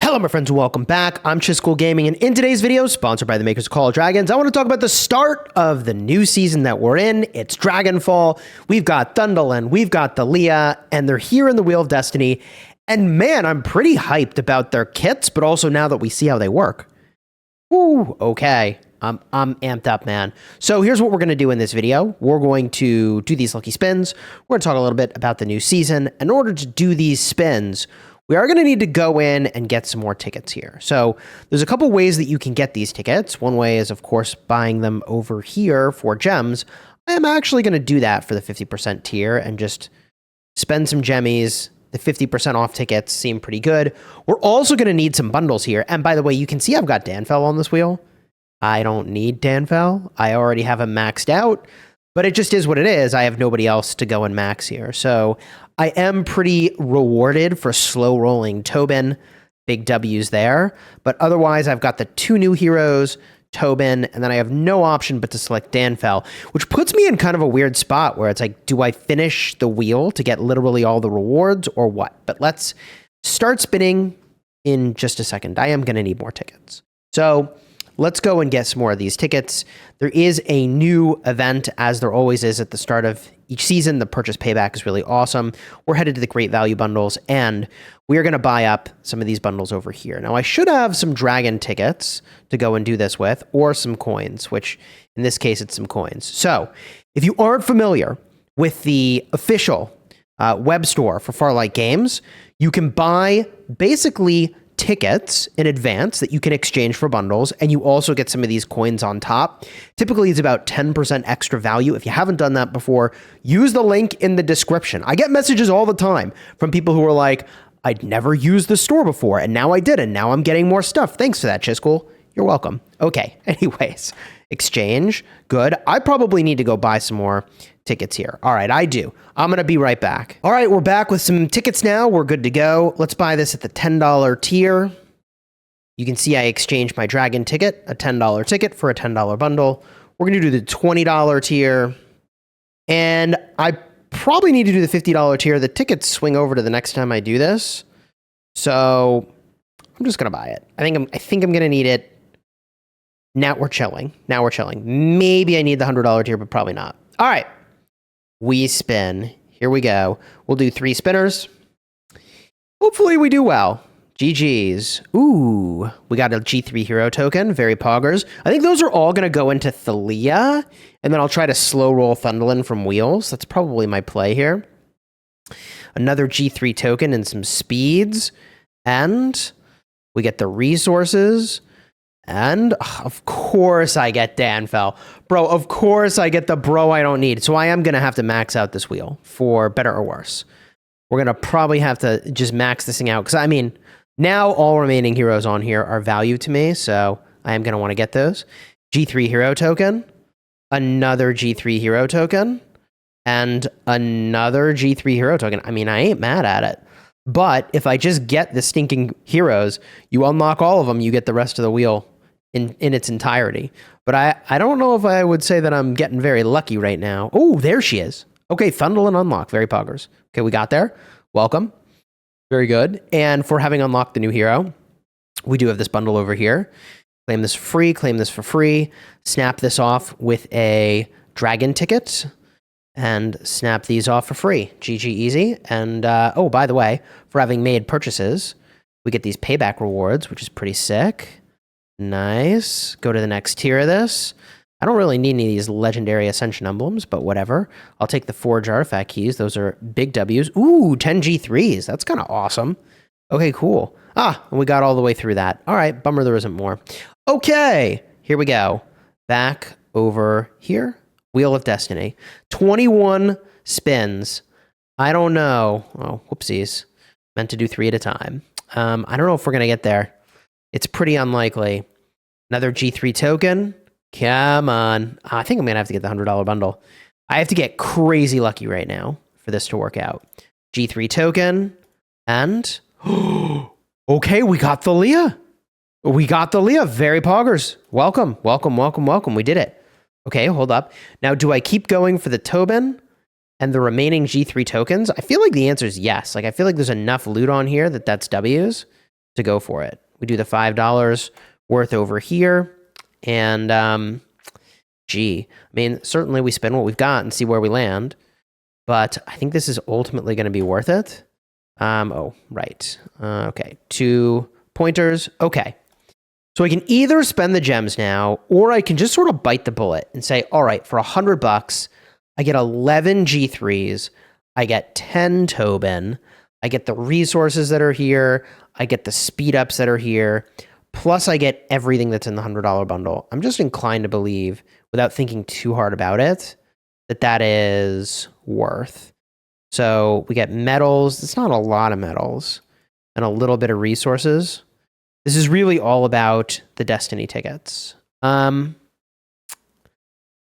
Hello my friends, welcome back. I'm Chisgule Gaming, and in today's video, sponsored by the makers of Call of Dragons, I want to talk about the start of the new season that we're in. It's Dragonfall. We've got Thundelyn, we've got Thaleia, and they're here in the Wheel of Destiny. And man, I'm pretty hyped about their kits, but also now that we see how they work. Ooh, okay. I'm amped up, man. So here's what we're going to do in this video. We're going to do these lucky spins. We're going to talk a little bit about the new season. In order to do these spins, we are going to need to go in and get some more tickets here. So there's a couple ways that you can get these tickets. One way is, of course, buying them over here for gems. I am actually going to do that for the 50% tier and just spend some gemmies. The 50% off tickets seem pretty good. We're also going to need some bundles here. And by the way, you can see I've got Danfell on this wheel. I don't need Danfell. I already have him maxed out. But it just is what it is. I have nobody else to go and max here. So I am pretty rewarded for slow rolling Tobin. Big W's there. But otherwise, I've got the two new heroes, Tobin, and then I have no option but to select Danfell, which puts me in kind of a weird spot where it's like, do I finish the wheel to get literally all the rewards or what? But let's start spinning in just a second. I am going to need more tickets. So let's go and get some more of these tickets. There is a new event, as there always is at the start of each season. The purchase payback is really awesome. We're headed to the great value bundles, and we are going to buy up some of these bundles over here. Now, I should have some dragon tickets to go and do this with, or some coins, which in this case, it's some coins. So if you aren't familiar with the official web store for Farlight Games, you can buy basically tickets in advance that you can exchange for bundles, and you also get some of these coins on top. Typically, it's about 10% extra value. If you haven't done that before, use the link in the description. I get messages all the time from people who are like, I'd never used the store before, and now I did, and now I'm getting more stuff. Thanks for that, Chisgule. You're welcome. Okay, anyways, exchange, good. I probably need to go buy some more tickets here. All right, I do. I'm going to be right back. All right, we're back with some tickets now. We're good to go. Let's buy this at the $10 tier. You can see I exchanged my dragon ticket, a $10 ticket for a $10 bundle. We're going to do the $20 tier. And I probably need to do the $50 tier. The tickets swing over to the next time I do this. So I'm just going to buy it. I think I'm going to need it. Now we're chilling. Maybe I need the $100 tier, but probably not. All right. We spin. Here we go. We'll do 3 spinners. Hopefully we do well. GG's. Ooh, we got a G3 hero token. Very poggers. I think those are all going to go into Thaleia, and then I'll try to slow roll Thundelyn from wheels. That's probably my play here. Another G3 token and some speeds. And we get the resources. And of course I get Danfell. Bro, of course I get the bro I don't need. So I am going to have to max out this wheel for better or worse. We're going to probably have to just max this thing out. Because, I mean, now all remaining heroes on here are value to me. So I am going to want to get those. G3 hero token. Another G3 hero token. And another G3 hero token. I mean, I ain't mad at it. But if I just get the stinking heroes, you unlock all of them, you get the rest of the wheel in its entirety. But I don't know if I would say that I'm getting very lucky right now. Oh, there she is. Okay, Thundelyn unlocked. Very poggers. Okay, we got there. Welcome. Very good. And for having unlocked the new hero, we do have this bundle over here. Claim this for free, claim this for free. Snap this off with a dragon ticket. And snap these off for free. GG easy. And, oh, by the way, for having made purchases, we get these payback rewards, which is pretty sick. Nice. Go to the next tier of this. I don't really need any of these legendary ascension emblems, but whatever. I'll take the forge artifact keys. Those are big W's. Ooh, 10 G3s. That's kind of awesome. Okay, cool. Ah, and we got all the way through that. All right, bummer there isn't more. Okay, here we go. Back over here. Wheel of Destiny. 21 spins. I don't know. Oh, whoopsies. Meant to do 3 at a time. I don't know if we're going to get there. It's pretty unlikely. Another G3 token. Come on. I think I'm going to have to get the $100 bundle. I have to get crazy lucky right now for this to work out. G3 token. And okay, we got Thaleia. We got Thaleia. Very poggers. Welcome. We did it. Okay, hold up. Now, do I keep going for the Tobin and the remaining G3 tokens? I feel like the answer is yes. Like, I feel like there's enough loot on here that that's W's. to go for it. We do the $5 worth over here. And, gee, I mean, certainly we spend what we've got and see where we land. But I think this is ultimately going to be worth it. Oh, right. Okay, 2 pointers. Okay. So I can either spend the gems now, or I can just sort of bite the bullet and say, all right, for $100, I get 11 G3s, I get 10 Tobin, I get the resources that are here, I get the speed ups that are here, plus I get everything that's in the $100 bundle. I'm just inclined to believe, without thinking too hard about it, that that is worth. So we get medals. It's not a lot of medals, and a little bit of resources. This is really all about the Destiny tickets.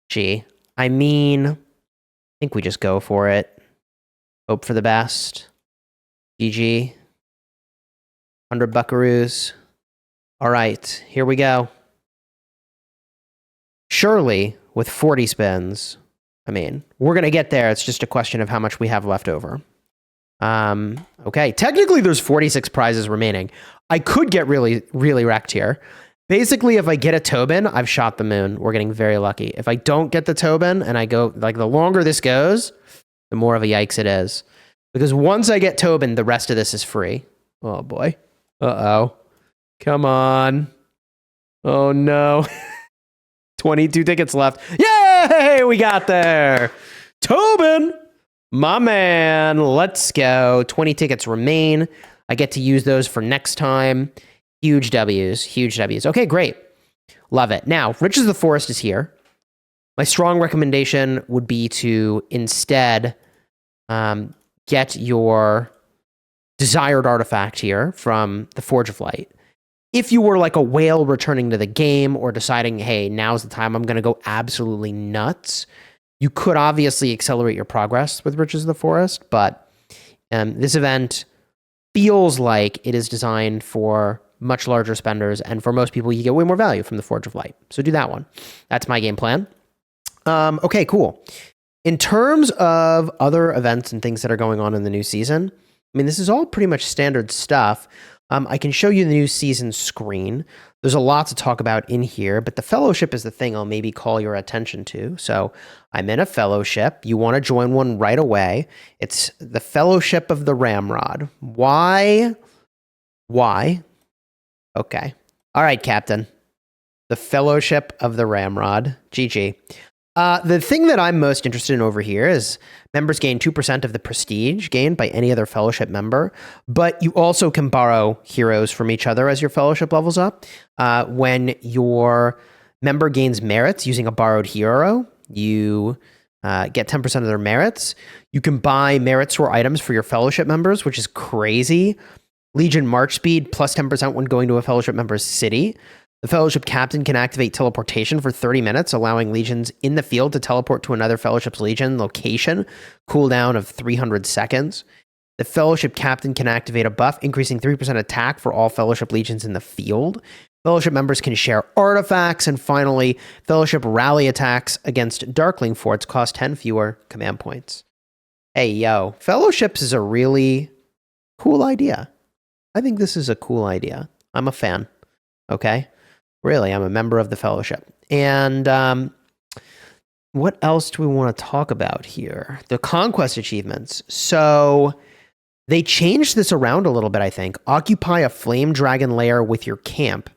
Gee, I mean, I think we just go for it. Hope for the best. GG. 100 buckaroos. All right, here we go. Surely, with 40 spins, I mean, we're going to get there. It's just a question of how much we have left over. Okay, technically there's 46 prizes remaining. I could get really, really wrecked here. Basically, if I get a Tobin, I've shot the moon. We're getting very lucky. If I don't get the Tobin and I go, like, the longer this goes, the more of a yikes it is. Because once I get Tobin, the rest of this is free. Oh boy. Uh-oh. Come on. Oh no. 22 tickets left. Yay! We got there. Tobin! My man, let's go. 20 tickets remain. I get to use those for next time. Huge W's, huge W's. Okay, great. Love it. Now, Riches of the Forest is here. My strong recommendation would be to instead get your desired artifact here from the Forge of Light. If you were like a whale returning to the game or deciding, hey, now's the time I'm going to go absolutely nuts, you could obviously accelerate your progress with Riches of the Forest, but this event feels like it is designed for much larger spenders, and for most people, you get way more value from the Forge of Light. So do that one. That's my game plan. Okay, cool. In terms of other events and things that are going on in the new season, I mean, this is all pretty much standard stuff. I can show you the new season screen. There's a lot to talk about in here, but the fellowship is the thing I'll maybe call your attention to. So I'm in a fellowship. You want to join one right away. It's the Fellowship of the Ramrod. Why? Why? Okay. All right, Captain. The Fellowship of the Ramrod. GG. The thing that I'm most interested in over here is members gain 2% of the prestige gained by any other fellowship member, but you also can borrow heroes from each other as your fellowship levels up. When your member gains merits using a borrowed hero, you get 10% of their merits. You can buy merit score items for your fellowship members, which is crazy. Legion March Speed plus 10% when going to a fellowship member's city. The Fellowship Captain can activate teleportation for 30 minutes, allowing legions in the field to teleport to another Fellowship's Legion location, cooldown of 300 seconds. The Fellowship Captain can activate a buff, increasing 3% attack for all Fellowship Legions in the field. Fellowship members can share artifacts. And finally, Fellowship Rally attacks against Darkling forts cost 10 fewer command points. Hey, yo, Fellowships is a really cool idea. I think this is a cool idea. I'm a fan. Okay? Really, I'm a member of the Fellowship. And what else do we want to talk about here? The Conquest achievements. So they changed this around a little bit, I think. Occupy a flame dragon lair with your camp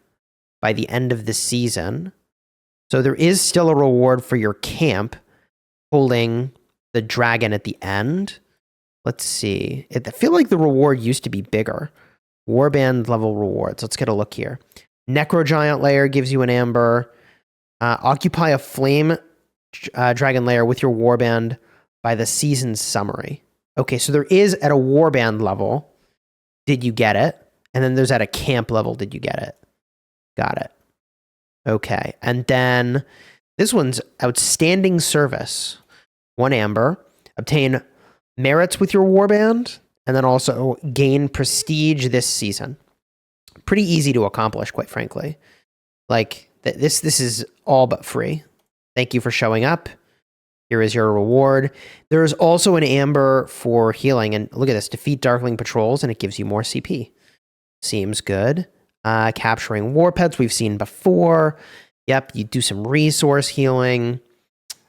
by the end of the season. So there is still a reward for your camp holding the dragon at the end. Let's see. I feel like the reward used to be bigger. Warband level rewards. Let's get a look here. Necrogiant lair gives you an amber. Occupy a flame dragon lair with your warband by the season summary. Okay, so there is at a warband level, did you get it? And then there's at a camp level, did you get it? Got it. Okay, and then this one's outstanding service. 1 amber. Obtain merits with your warband, and then also gain prestige this season. Pretty easy to accomplish, quite frankly. Like, this is all but free. Thank you for showing up. Here is your reward. There is also an amber for healing, and look at this. Defeat Darkling patrols, and it gives you more CP. Seems good. Capturing war pets we've seen before. Yep, you do some resource healing.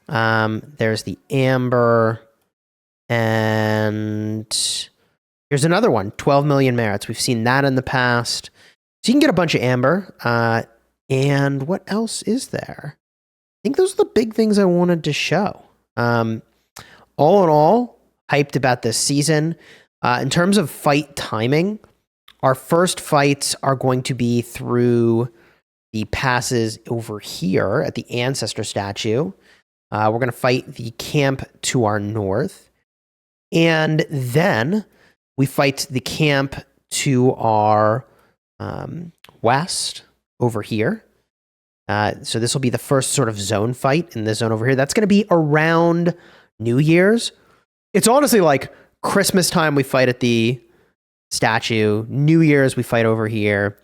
There's the amber. And here's another one, 12 million merits. We've seen that in the past. So you can get a bunch of amber. And what else is there? I think those are the big things I wanted to show. All in all, hyped about this season. In terms of fight timing, our first fights are going to be through the passes over here at the Ancestor statue. We're going to fight the camp to our north. And then we fight the camp to our west over here. So this will be the first sort of zone fight in this zone over here. That's going to be around New Year's. It's honestly like Christmas time we fight at the statue. New Year's we fight over here.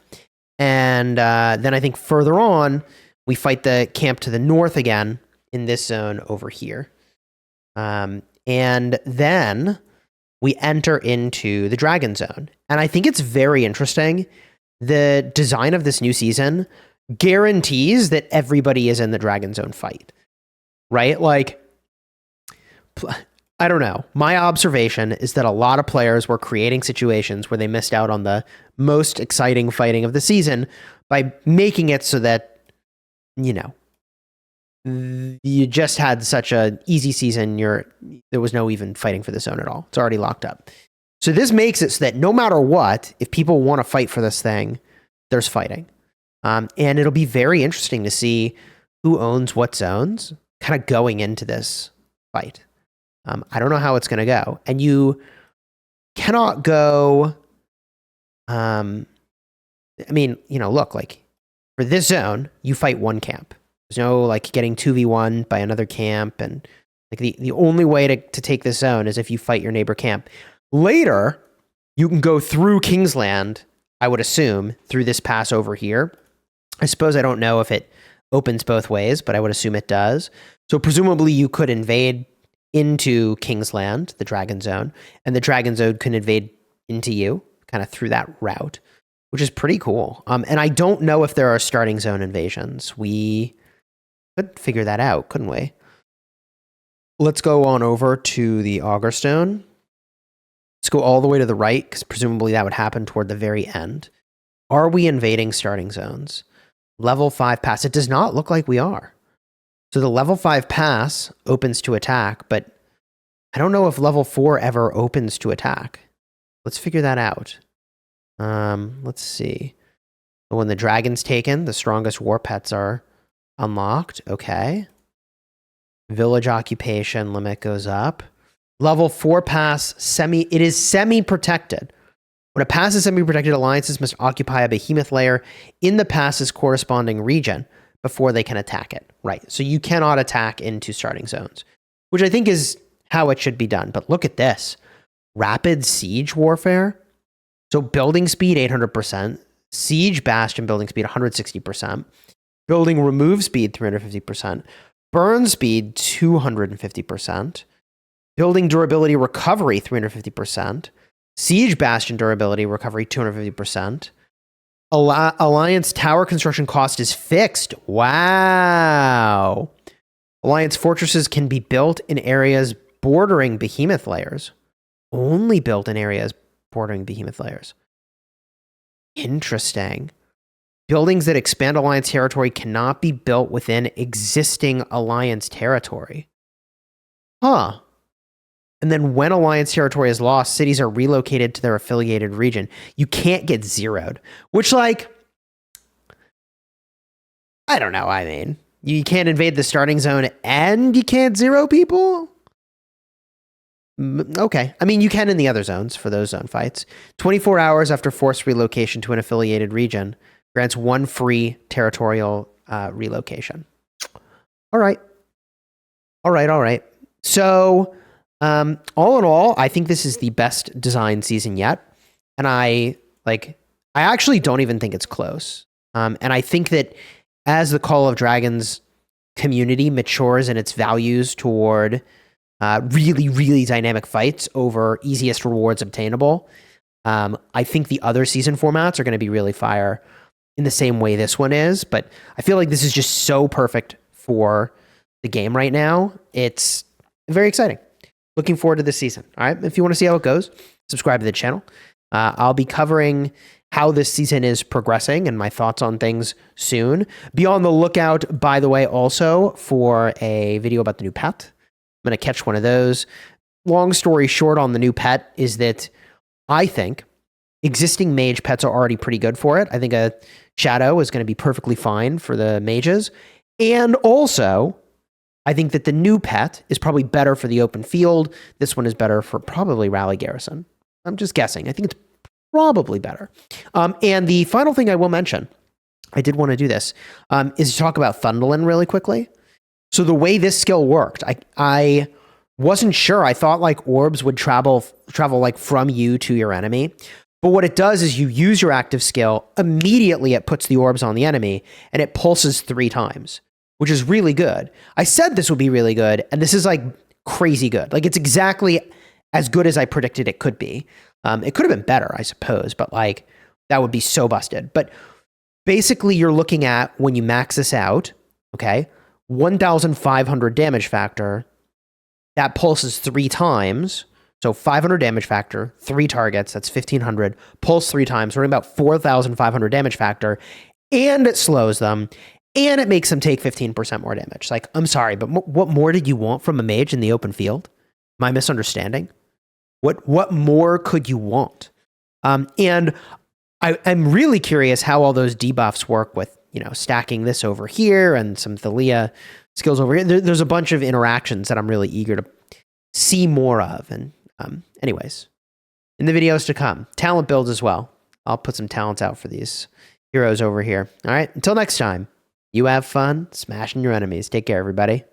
And then I think further on, we fight the camp to the north again in this zone over here. And then we enter into the Dragon Zone. And I think it's very interesting. The design of this new season guarantees that everybody is in the Dragon Zone fight, right? Like, I don't know. My observation is that a lot of players were creating situations where they missed out on the most exciting fighting of the season by making it so that, you know, you just had such an easy season. There was no even fighting for the zone at all. It's already locked up. So this makes it so that no matter what, if people want to fight for this thing, there's fighting. And it'll be very interesting to see who owns what zones kind of going into this fight. I don't know how it's going to go. And you cannot go... I mean, you know, look, like, for this zone, you fight one camp. There's no, like, getting 2v1 by another camp. And, like, the only way to take this zone is if you fight your neighbor camp. Later, you can go through Kingsland, I would assume, through this pass over here. I suppose I don't know if it opens both ways, but I would assume it does. So presumably you could invade into Kingsland, the Dragon Zone, and the Dragon Zone can invade into you, kind of through that route, which is pretty cool. And I don't know if there are starting zone invasions. We could figure that out, couldn't we? Let's go on over to the Augur Stone. Let's go all the way to the right, because presumably that would happen toward the very end. Are we invading starting zones? Level 5 pass. It does not look like we are. So the level 5 pass opens to attack, but I don't know if level 4 ever opens to attack. Let's figure that out. Let's see. When the dragon's taken, the strongest war pets are unlocked. Okay. Village occupation limit goes up. Level 4 pass, it is semi-protected. When a pass is semi-protected, alliances must occupy a behemoth layer in the pass's corresponding region before they can attack it. Right, so you cannot attack into starting zones, which I think is how it should be done. But look at this. Rapid siege warfare. So building speed, 800%. Siege bastion building speed, 160%. Building remove speed, 350%. Burn speed, 250%. Building durability recovery, 350%. Siege bastion durability recovery, 250%. Alliance tower construction cost is fixed. Wow. Alliance fortresses can be built in areas bordering behemoth layers. Only built in areas bordering behemoth layers. Interesting. Buildings that expand Alliance territory cannot be built within existing Alliance territory. Huh. And then when Alliance territory is lost, cities are relocated to their affiliated region. You can't get zeroed. Which, like, I don't know. I mean, you can't invade the starting zone and you can't zero people? Okay. I mean, you can in the other zones for those zone fights. 24 hours after forced relocation to an affiliated region grants 1 free territorial relocation. All right. So... all in all, I think this is the best design season yet. And I actually don't even think it's close. And I think that as the Call of Dragons community matures in its values toward really, really dynamic fights over easiest rewards obtainable, I think the other season formats are going to be really fire in the same way this one is, but I feel like this is just so perfect for the game right now. It's very exciting. Looking forward to this season. All right. If you want to see how it goes, subscribe to the channel. I'll be covering how this season is progressing and my thoughts on things soon. Be on the lookout, by the way, also for a video about the new pet. I'm going to catch one of those. Long story short on the new pet is that I think existing mage pets are already pretty good for it. I think a shadow is going to be perfectly fine for the mages. And also, I think that the new pet is probably better for the open field. This one is better for probably Rally Garrison. I'm just guessing. I think it's probably better. And the final thing I will mention, I did want to do this, is to talk about Thundelyn really quickly. So the way this skill worked, I wasn't sure. I thought like orbs would travel like from you to your enemy. But what it does is you use your active skill, immediately it puts the orbs on the enemy, and it pulses 3 times, which is really good. I said this would be really good, and this is like crazy good. Like it's exactly as good as I predicted it could be. It could have been better, I suppose, but like that would be so busted. But basically you're looking at, when you max this out, okay, 1,500 damage factor, that pulses 3 times. So 500 damage factor, 3 targets, that's 1,500, pulse 3 times, we're about 4,500 damage factor, and it slows them, and it makes them take 15% more damage. Like, I'm sorry, but what more did you want from a mage in the open field? Am I misunderstanding? What more could you want? And I'm really curious how all those debuffs work with, stacking this over here and some Thaleia skills over here. There's a bunch of interactions that I'm really eager to see more of. And anyways, in the videos to come, talent builds as well. I'll put some talents out for these heroes over here. All right, until next time, you have fun smashing your enemies. Take care, everybody.